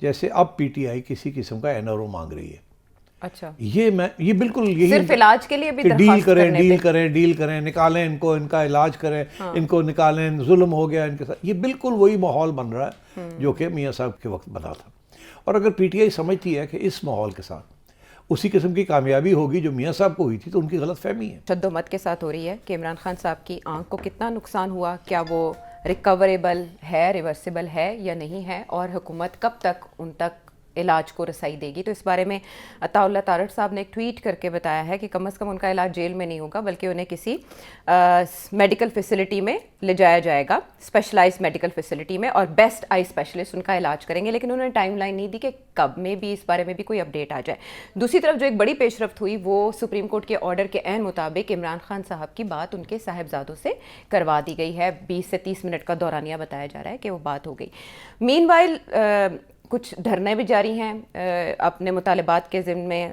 جیسے اب P T I کسی قسم کا این آر او مانگ رہی ہے. اچھا یہ بالکل یہی صرف علاج کے لیے بھی ڈیل کریں نکالیں ان کو, ان کا علاج کریں, ان کو نکالیں, ظلم ہو گیا ان کے ساتھ. یہ بالکل وہی ماحول بن رہا ہے جو کہ میاں صاحب کے وقت بنا تھا. اور اگر پی ٹی آئی سمجھتی ہے کہ اس ماحول کے ساتھ اسی قسم کی کامیابی ہوگی جو میاں صاحب کو ہوئی تھی تو ان کی غلط فہمی ہے. شد و مت کے ساتھ ہو رہی ہے کہ عمران خان صاحب کی آنکھ کو کتنا نقصان ہوا, کیا وہ ریکوریبل ہے, ریورسیبل ہے یا نہیں ہے, اور حکومت کب تک ان تک علاج کو رسائی دے گی. تو اس بارے میں عطا اللہ تارڑ صاحب نے ایک ٹویٹ کر کے بتایا ہے کہ کم از کم ان کا علاج جیل میں نہیں ہوگا بلکہ انہیں کسی میڈیکل فیسلٹی میں لے جایا جائے گا, اسپیشلائز میڈیکل فیسلٹی میں, اور بیسٹ آئی اسپیشلسٹ ان کا علاج کریں گے. لیکن انہوں نے ٹائم لائن نہیں دی کہ کب میں بھی اس بارے میں بھی کوئی اپڈیٹ آ جائے. دوسری طرف جو ایک بڑی پیش رفت ہوئی وہ سپریم کورٹ کے آرڈر کے عین مطابق عمران خان صاحب کی بات ان کے صاحبزادوں سے کروا دی گئی ہے. 20 سے 30 منٹ کا دورانیہ بتایا جا رہا ہے کہ وہ بات ہو گئی. مین وائل کچھ دھرنے بھی جاری ہیں اپنے مطالبات کے ضمن میں.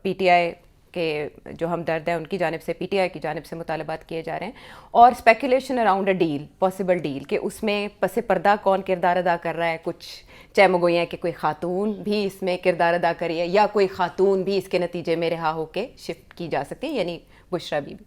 پی ٹی آئی کے جو ہمدرد ہیں ان کی جانب سے, پی ٹی آئی کی جانب سے مطالبات کیے جا رہے ہیں, اور speculation around a deal, possible deal, کہ اس میں پس پردہ کون کردار ادا کر رہا ہے. کچھ چہمگوئی ہیں کہ کوئی خاتون بھی اس میں کردار ادا کری ہے, یا کوئی خاتون بھی اس کے نتیجے میں رہا ہو کے شفٹ کی جا سکتی ہے, یعنی بشرا بی بی.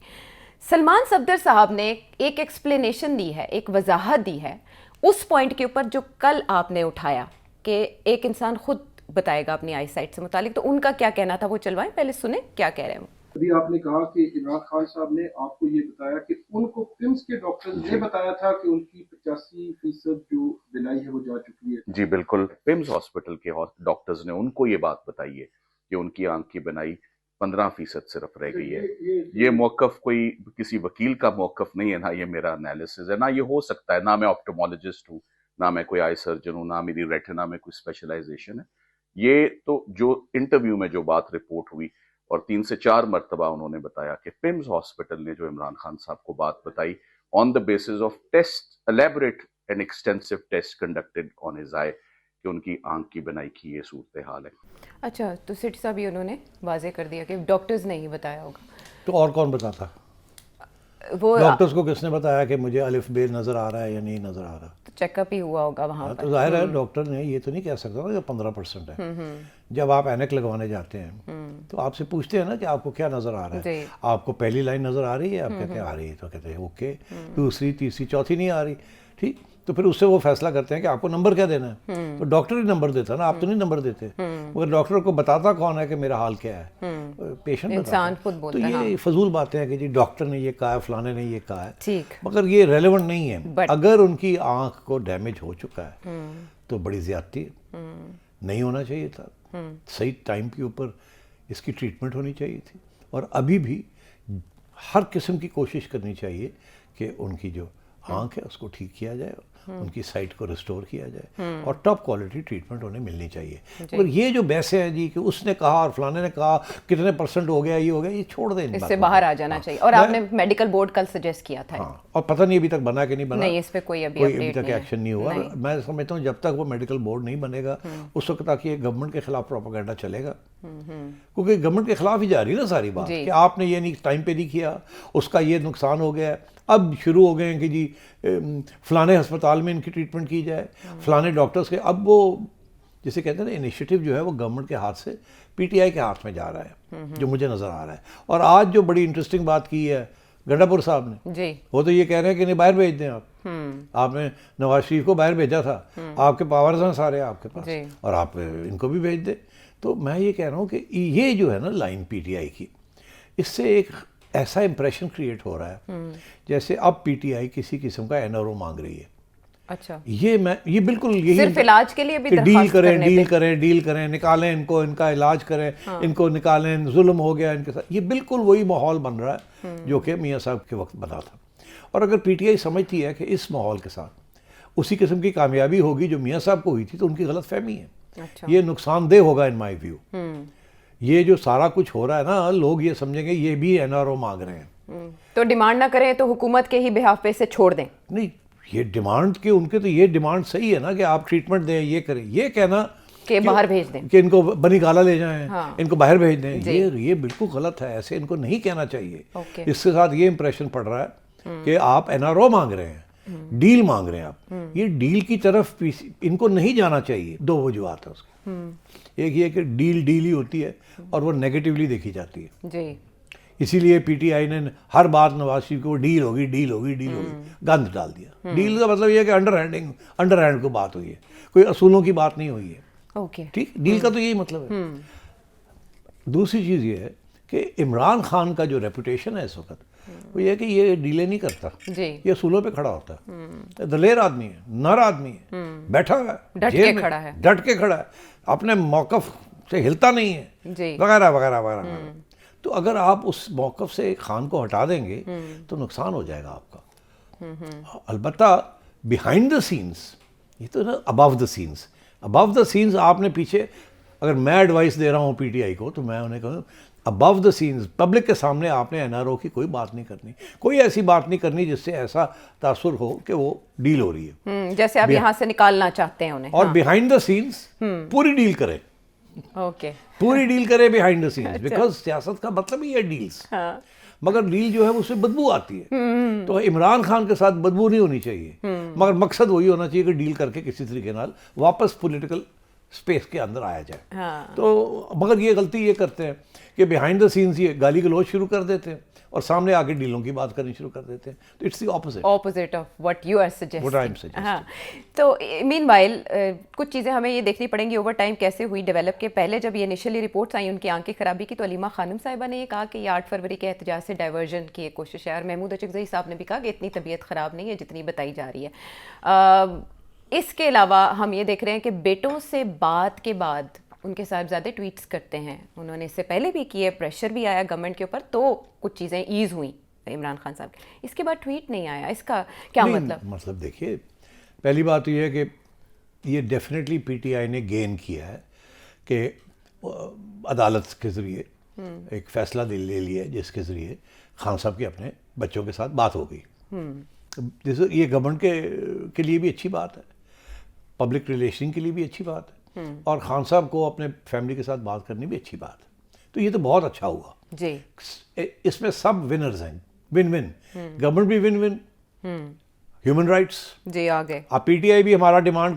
سلمان صفدر صاحب نے ایک ایکسپلینیشن دی ہے, ایک وضاحت دی ہے اس پوائنٹ کے اوپر جو کل آپ نے اٹھایا کہ ایک انسان خود بتائے گا اپنی آئی سائٹ سے متعلق. تو ان کا کیا کہنا تھا وہ چلوائیں, پہلے سنیں کیا کہہ رہے ہیں. ابھی آپ نے کہا کہ عمران خان صاحب نے آپ کو یہ بتایا کہ ان کو پمس کے ڈاکٹر نے بتایا تھا کہ ان کی 85% جو بینائی ہے وہ جا چکی ہے. جی بالکل, پمس ہاسپٹل کے ڈاکٹرز نے ان کو یہ بات بتائی ہے کہ ان کی آنکھ کی بینائی 15% صرف رہ گئی ہے. یہ موقف کوئی کسی وکیل کا موقف نہیں ہے, نہ یہ میرا انالیسز ہے, نہ یہ ہو سکتا ہے. نہ میں آپٹومولوجسٹ ہوں, نہ میں کوئی آئی سرجن ہوں, نہ میری ریٹنا میں کوئی اسپیشلائزیشن ہے. یہ تو جو انٹرویو میں جو بات رپورٹ ہوئی, اور 3 سے 4 مرتبہ انہوں نے بتایا کہ پمز ہاسپٹل نے جو عمران خان صاحب کو بات بتائی on the basis of test, elaborate and extensive test conducted on his eye, کہ ان کی آنکھ کی بنائی کی یہ صورتحال ہے. اچھا, تو سٹ صاحب بھی انہوں نے واضح کر دیا کہ ڈاکٹرز نے ہی بتایا ہوگا. تو اور کون بتاتا؟ وہ ڈاکٹرز کو کس نے بتایا کہ مجھے الف بے نظر آ رہا ہے یا نہیں نظر آ رہا؟ چیک اپ ہی ہوا ہوگا وہاں پر. تو ظاہر ہے ڈاکٹر نے یہ تو نہیں کہہ سکتا نا کہ 15% ہے. جب آپ اینک لگوانے جاتے ہیں تو آپ سے پوچھتے ہیں نا کہ آپ کو کیا نظر آ رہا ہے. آپ کو پہلی لائن نظر آ رہی ہے, آپ کہتے ہیں آ رہی ہے, تو کہتے ہیں اوکے. دوسری, تیسری, چوتھی نہیں آ رہی, ٹھیک. تو پھر اس سے وہ فیصلہ کرتے ہیں کہ آپ کو نمبر کیا دینا ہے. تو ڈاکٹر ہی نمبر دیتا نا, آپ تو نہیں نمبر دیتے. مگر ڈاکٹر کو بتاتا کون ہے کہ میرا حال کیا ہے؟ پیشنٹ انسان خود بولتا ہے. تو یہ فضول باتیں ہیں کہ جی ڈاکٹر نے یہ کہا ہے, فلانے نے یہ کہا ہے, ٹھیک, مگر یہ ریلیونٹ نہیں ہے. اگر ان کی آنکھ کو ڈیمیج ہو چکا ہے تو بڑی زیادتی نہیں ہونا چاہیے تھا. صحیح ٹائم کے اوپر اس کی ٹریٹمنٹ ہونی چاہیے تھی. اور ابھی بھی ہر قسم کی کوشش کرنی چاہیے کہ ان کی جو آنکھ ہے اس کو ٹھیک کیا جائے, ان کی سائٹ کو ریسٹور کیا جائے, اور ٹاپ کوالٹی ٹریٹمنٹ انہیں ملنی چاہیے. اور یہ جو بحثیں ہیں جی کہ اس نے کہا اور فلانے نے کہا کتنے % ہو گیا, یہ ہو گیا, یہ چھوڑ دیں, اس سے باہر آ جانا چاہیے. اور آپ نے میڈیکل بورڈ کل سجیسٹ کیا تھا, اور پتہ نہیں ابھی تک بنا کہ نہیں بنا. نہیں, اس پہ کوئی ابھی تک ایکشن نہیں ہوا. میں سمجھتا ہوں جب تک وہ میڈیکل بورڈ نہیں بنے گا اس وقت تک یہ گورنمنٹ کے خلاف پروپیگنڈا چلے گا, کیونکہ گورنمنٹ کے خلاف ہی جا رہی ہے نا ساری بات کہ آپ نے یہ نہیں ٹائم پہ نہیں کیا, اس کا یہ نقصان ہو گیا. اب شروع ہو گئے ہیں کہ جی فلانے ہسپتال میں ان کی ٹریٹمنٹ کی جائے, فلانے ڈاکٹرز کے. اب وہ جسے کہتے ہیں نا انیشیٹو جو ہے وہ گورنمنٹ کے ہاتھ سے پی ٹی آئی کے ہاتھ میں جا رہا ہے, جو مجھے نظر آ رہا ہے. اور آج جو بڑی انٹرسٹنگ بات کی ہے گنڈا پور صاحب نے جی, وہ تو یہ کہہ رہے ہیں کہ نہیں باہر بھیج دیں آپ. آپ نے نواز شریف کو باہر بھیجا تھا, آپ کے پاورز ہیں سارے آپ کے پاس, اور آپ ان کو بھی بھیج دیں. تو میں یہ کہہ رہا ہوں کہ یہ جو ہے نا لائن پی ٹی آئی کی, اس سے ایک ایسا امپریشن کریٹ ہو رہا ہے جیسے اب پی ٹی آئی کسی قسم کا این آر او مانگ رہی ہے. اچھا, یہ بالکل یہی صرف علاج کے لیے بھی ڈیل کریں نکالیں ان کو, ان کا علاج کریں, ان کو نکالیں, ظلم ہو گیا ان کے ساتھ. یہ بالکل وہی ماحول بن رہا ہے جو کہ میاں صاحب کے وقت بنا تھا. اور اگر پی ٹی آئی سمجھتی ہے کہ اس ماحول کے ساتھ اسی قسم کی کامیابی ہوگی جو میاں صاحب کو ہوئی تھی تو ان کی غلط فہمی ہے. یہ نقصان دہ ہوگا ان مائی ویو. یہ جو سارا کچھ ہو رہا ہے نا, لوگ یہ سمجھیں گے یہ بھی این آر او مانگ رہے ہیں. تو ڈیمانڈ نہ کریں تو حکومت کے ہی بہاف پہ سے چھوڑ دیں. نہیں, یہ ڈیمانڈ کے ان کے تو یہ ڈیمانڈ صحیح ہے نا کہ آپ ٹریٹمنٹ دیں, یہ کریں. یہ کہنا کہ باہر بھیج دیں, کہ ان کو بنی گالا لے جائیں, ان کو باہر بھیج دیں, یہ بالکل غلط ہے. ایسے ان کو نہیں کہنا چاہیے. اس کے ساتھ یہ امپریشن پڑ رہا ہے کہ آپ این آر او مانگ رہے ہیں, ڈیل مانگ رہے ہیں آپ. یہ ڈیل کی طرف ان کو نہیں جانا چاہیے. دو وجوہات ہیں اس کے. ایک یہ کہ ڈیل ہی ہوتی ہے اور وہ نیگیٹیولی دیکھی جاتی ہے. جی اسی لیے پی ٹی آئی نے ہر بات نواز شریف کو ڈیل ہوگی گند ڈال دیا. ڈیل کا مطلب یہ ہے کہ انڈر ہینڈ کو بات ہوئی ہے, کوئی اصولوں کی بات نہیں ہوئی ہے. اوکے ٹھیک, ڈیل کا تو یہی مطلب ہے. دوسری چیز یہ ہے کہ عمران خان کا جو ریپوٹیشن ہے اس وقت وہ یہ ہے کہ یہ ڈیلیں نہیں کرتا, جی یہ اصولوں پہ کھڑا ہوتا ہے. دلیر آدمی ہے, نر آدمی ہے, بیٹھا ہوا ہے, ڈٹ کے کھڑا ہے, ڈٹ کے کھڑا ہے, اپنے موقف سے ہلتا نہیں ہے, جی وغیرہ وغیرہ وغیرہ. تو اگر آپ اس موقف سے خان کو ہٹا دیں گے تو نقصان ہو جائے گا آپ کا. البتہ بیہائنڈ دا سینس, یہ تو نا ابو دا سینس آپ نے پیچھے, اگر میں ایڈوائس دے رہا ہوں پی ٹی آئی کو تو میں انہیں کہوں ابو دا سینس پبلک کے سامنے آپ نے این آر او کی کوئی بات نہیں کرنی, کوئی ایسی بات نہیں کرنی جس سے ایسا تاثر ہو کہ وہ ڈیل ہو رہی ہے, جیسے آپ یہاں سے نکالنا چاہتے ہیں انہیں. اور بیہائنڈ دا سینس پوری ڈیل کرے, پوری ڈیل کرے بیہائنڈ دا سینس, بیکاز سیاست کا مطلب ہی ہے ڈیلز. مگر ڈیل جو ہے اس سے بدبو آتی ہے, تو عمران خان کے ساتھ بدبو نہیں ہونی چاہیے, مگر مقصد وہی ہونا چاہیے کہ ڈیل کر کے کسی طریقے نال واپس پولیٹیکل اسپیس کے اندر آیا جائے. تو مگر یہ غلطی یہ کرتے ہیں کہ بیہائنڈ دا سینس یہ گالی گلوچ شروع کر دیتے ہیں اور سامنے آ کے ڈیلوں کی بات کرنی شروع کر دیتے ہیں. تو it's the opposite of what you are suggesting. ہاں, تو مین وائل کچھ چیزیں ہمیں یہ دیکھنی پڑیں گی اوور ٹائم کیسے ہوئی ڈیولپ. کے پہلے جب یہ انیشلی رپورٹس آئیں ان کی آنکھ کی خرابی کی, تو علیمہ خانم صاحبہ نے یہ کہا کہ یہ 8 فروری کے احتجاج سے ڈائیورژن کی ایک کوشش ہے, اور محمود اچکزئی صاحب نے بھی کہا کہ اتنی طبیعت خراب نہیں ہے جتنی بتائی جا رہی ہے. اس کے علاوہ ہم یہ دیکھ رہے ہیں کہ بیٹوں سے بات کے بعد ان کے صاحبزادے ٹویٹس کرتے ہیں, انہوں نے اس سے پہلے بھی کیے, پریشر بھی آیا گورنمنٹ کے اوپر, تو کچھ چیزیں ایز ہوئیں عمران خان صاحب کے. اس کے بعد ٹویٹ نہیں آیا, اس کا کیا مطلب دیکھیے, پہلی بات یہ ہے کہ یہ ڈیفینیٹلی پی ٹی آئی نے گین کیا ہے کہ عدالت کے ذریعے ایک فیصلہ لے لیا جس کے ذریعے خان صاحب کے اپنے بچوں کے ساتھ بات ہو گئی. یہ گورنمنٹ کے لیے بھی اچھی بات ہے, پبلک ریلیشن کے لیے بھی اچھی بات ہے, اور خان صاحب کو اپنے فیملی کے ساتھ بات کرنی بھی اچھی بات ہے. تو یہ تو بہت اچھا ہوا جی. اس میں سب ونرز ہیں, ون ون, گورنمنٹ بھی ون ون, ہیومن رائٹس جی آگے, آپ پی ٹی آئی بھی, ہمارا ڈیمانڈ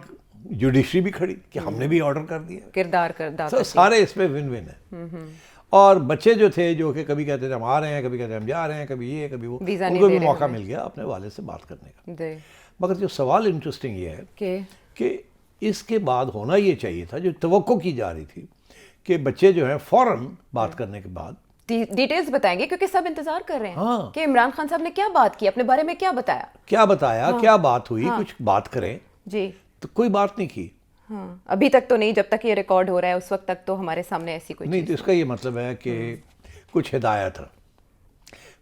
جوڈیشری بھی کھڑی کہ ہم نے بھی آرڈر کر دیا, کردار سارے اس میں ون ون ہیں. اور بچے جو تھے جو کہ کبھی کہتے تھے ہم آ رہے ہیں, کبھی کہتے ہیں ہم جا رہے ہیں, کبھی یہ کبھی وہ, ان کو بھی موقع مل گیا اپنے والد سے بات کرنے کا. مگر جو سوال انٹرسٹنگ یہ ہے کہ اس کے بعد ہونا یہ چاہیے تھا, جو توقع کی جا رہی تھی کہ بچے جو ہیں فوراً بات کرنے کے بعد ڈیٹیلز بتائیں گے, کیونکہ سب انتظار کر رہے ہیں کہ عمران خان صاحب نے کیا بات کی, اپنے بارے میں کیا بتایا, کیا بات ہوئی, کچھ بات کریں. جی, تو کوئی بات نہیں کی. ہاں, ابھی تک تو نہیں, جب تک یہ ریکارڈ ہو رہا ہے اس وقت تک تو ہمارے سامنے ایسی کوئی نہیں. تو اس کا یہ مطلب ہے کہ کچھ ہدایت ہے,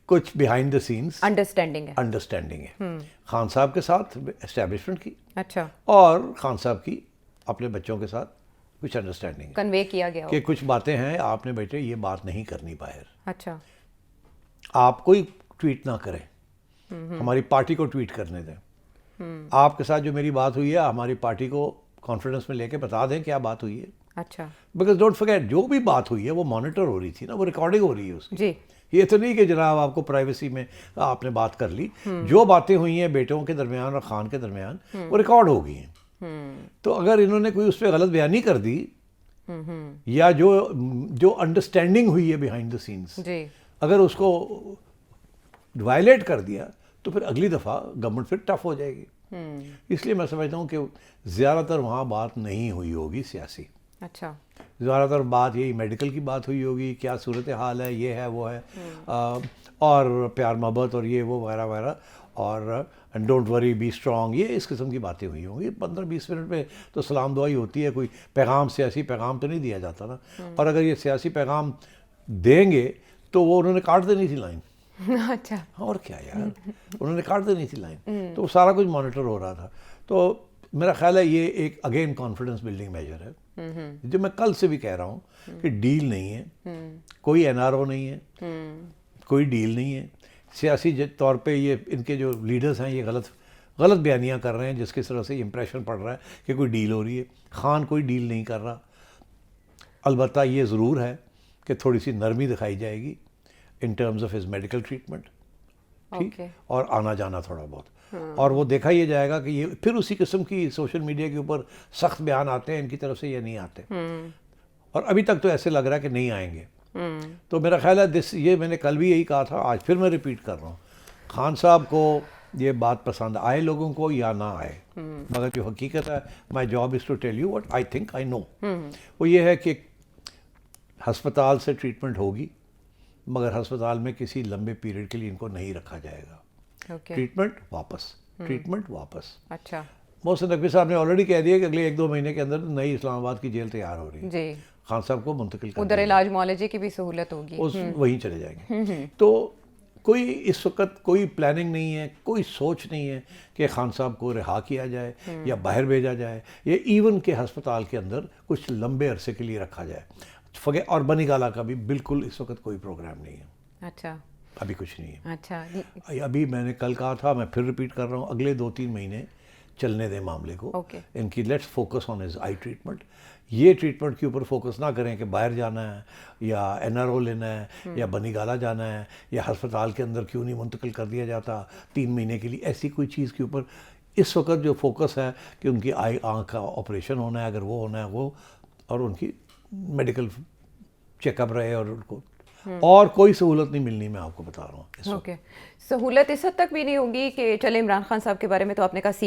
کچھ بیہائنڈ دا سینس انڈرسٹینڈنگ ہے خان صاحب کے ساتھ اسٹیبلشمنٹ کی, اچھا, اور خان صاحب کی اپنے بچوں کے ساتھ کچھ انڈرسٹینڈنگ کنوے کیا گیا کہ کچھ باتیں ہیں آپ نے بیٹے یہ بات نہیں کرنی باہر. اچھا, آپ کوئی ٹویٹ نہ کریں, ہماری پارٹی کو ٹویٹ کرنے دیں. آپ کے ساتھ جو میری بات ہوئی ہے ہماری پارٹی کو کانفیڈنس میں لے کے بتا دیں کیا بات ہوئی ہے. اچھا, بیکاز ڈونٹ فرگیٹ جو بھی بات ہوئی ہے وہ مانیٹر ہو رہی تھی نا, وہ ریکارڈنگ ہو رہی ہے اس کی. جی, یہ تو نہیں کہ جناب آپ کو پرائیویسی میں آپ نے بات کر لی, جو باتیں ہوئی ہیں بیٹوں کے درمیان اور خان کے درمیان وہ ریکارڈ ہو گئی ہیں. تو اگر انہوں نے کوئی اس پہ غلط بیانی کر دی یا جو انڈرسٹینڈنگ ہوئی ہے بیہائنڈ دا سینس, اگر اس کو وائلیٹ کر دیا تو پھر اگلی دفعہ گورنمنٹ پھر ٹف ہو جائے گی. اس لیے میں سمجھتا ہوں کہ زیادہ تر وہاں بات نہیں ہوئی ہوگی سیاسی. اچھا, زیادہ تر بات یہی میڈیکل کی بات ہوئی ہوگی, کیا صورت حال ہے, یہ ہے وہ ہے, اور پیار محبت اور یہ وہ وغیرہ وغیرہ, اور ڈونٹ وری بی اسٹرانگ, یہ اس قسم کی باتیں ہوئی ہوں گی. 15-20 منٹ میں تو سلام دعائی ہوتی ہے, کوئی پیغام, سیاسی پیغام تو نہیں دیا جاتا نا. اور اگر یہ سیاسی پیغام دیں گے تو وہ انہوں نے کاٹ دینی تھی لائن. اچھا, اور کیا یار, انہوں نے کاٹ دینی تھی لائن. تو سارا کچھ مانیٹر ہو رہا تھا. تو میرا خیال ہے یہ ایک اگین کانفیڈنس بلڈنگ میجر ہے, جو میں کل سے بھی کہہ رہا ہوں کہ ڈیل نہیں ہے, کوئی این آر او نہیں ہے, کوئی ڈیل نہیں ہے. سیاسی طور پہ یہ ان کے جو لیڈرز ہیں یہ غلط بیانیاں کر رہے ہیں, جس کی طرح سے امپریشن پڑ رہا ہے کہ کوئی ڈیل ہو رہی ہے. خان کوئی ڈیل نہیں کر رہا. البتہ یہ ضرور ہے کہ تھوڑی سی نرمی دکھائی جائے گی in terms of his medical treatment, ٹھیک, اور آنا جانا تھوڑا بہت. اور وہ دیکھا یہ جائے گا کہ یہ پھر اسی قسم کی سوشل میڈیا کے اوپر سخت بیان آتے ہیں ان کی طرف سے یا نہیں آتے، اور ابھی تک تو ایسے لگ رہا ہے کہ نہیں آئیں گے. تو میرا خیال ہے یہ میں نے کل بھی یہی کہا تھا، آج پھر میں ریپیٹ کر رہا ہوں، خان صاحب کو یہ بات پسند آئے لوگوں کو یا نہ آئے، مگر جو حقیقت ہے، my job is to tell you what I think I know, وہ یہ ہے کہ ہسپتال سے ٹریٹمنٹ ہوگی، مگر ہسپتال میں کسی لمبے پیریڈ کے لیے ان کو نہیں رکھا جائے گا. ٹریٹمنٹ واپس. اچھا. محسن نقوی صاحب نے آلریڈی کہہ دیا کہ اگلے 1-2 مہینے کے اندر نئی اسلام آباد کی جیل تیار ہو رہی ہے، جی، خان صاحب کو منتقل کر ادھر علاج معالجے کی بھی سہولت ہوگی، وہیں چلے جائیں گے. تو کوئی اس وقت کوئی پلاننگ نہیں ہے، کوئی سوچ نہیں ہے کہ خان صاحب کو رہا کیا جائے یا باہر بھیجا جائے، یا ایون کہ ہسپتال کے اندر کچھ لمبے عرصے کے لیے رکھا جائے. اور بنی گالا کا بھی بالکل اس وقت کوئی پروگرام نہیں ہے. اچھا. ابھی کچھ نہیں ہے. اچھا. ابھی میں نے کل کہا تھا، میں پھر ریپیٹ کر رہا ہوں، اگلے 2-3 مہینے چلنے دیں معاملے کو. ان کی let's focus on his I treatment. یہ ٹریٹمنٹ کے اوپر فوکس نہ کریں کہ باہر جانا ہے یا NRO لینا ہے یا بنی گالا جانا ہے یا ہسپتال کے اندر کیوں نہیں منتقل کر دیا جاتا 3 مہینے کے لیے. ایسی کوئی چیز کے اوپر اس وقت جو فوکس ہے کہ ان کی آنکھ کا آپریشن ہونا ہے، اگر وہ ہونا ہے وہ، اور ان کی میڈیکل چیک اپ رہے، اور ان کو اور کوئی سہولت نہیں ملنی، میں آپ کو بتا رہا ہوں. اوکے. سہولت اس حد تک بھی نہیں ہوگی کہ چلے عمران خان صاحب کے بارے میں تو آپ نے کہا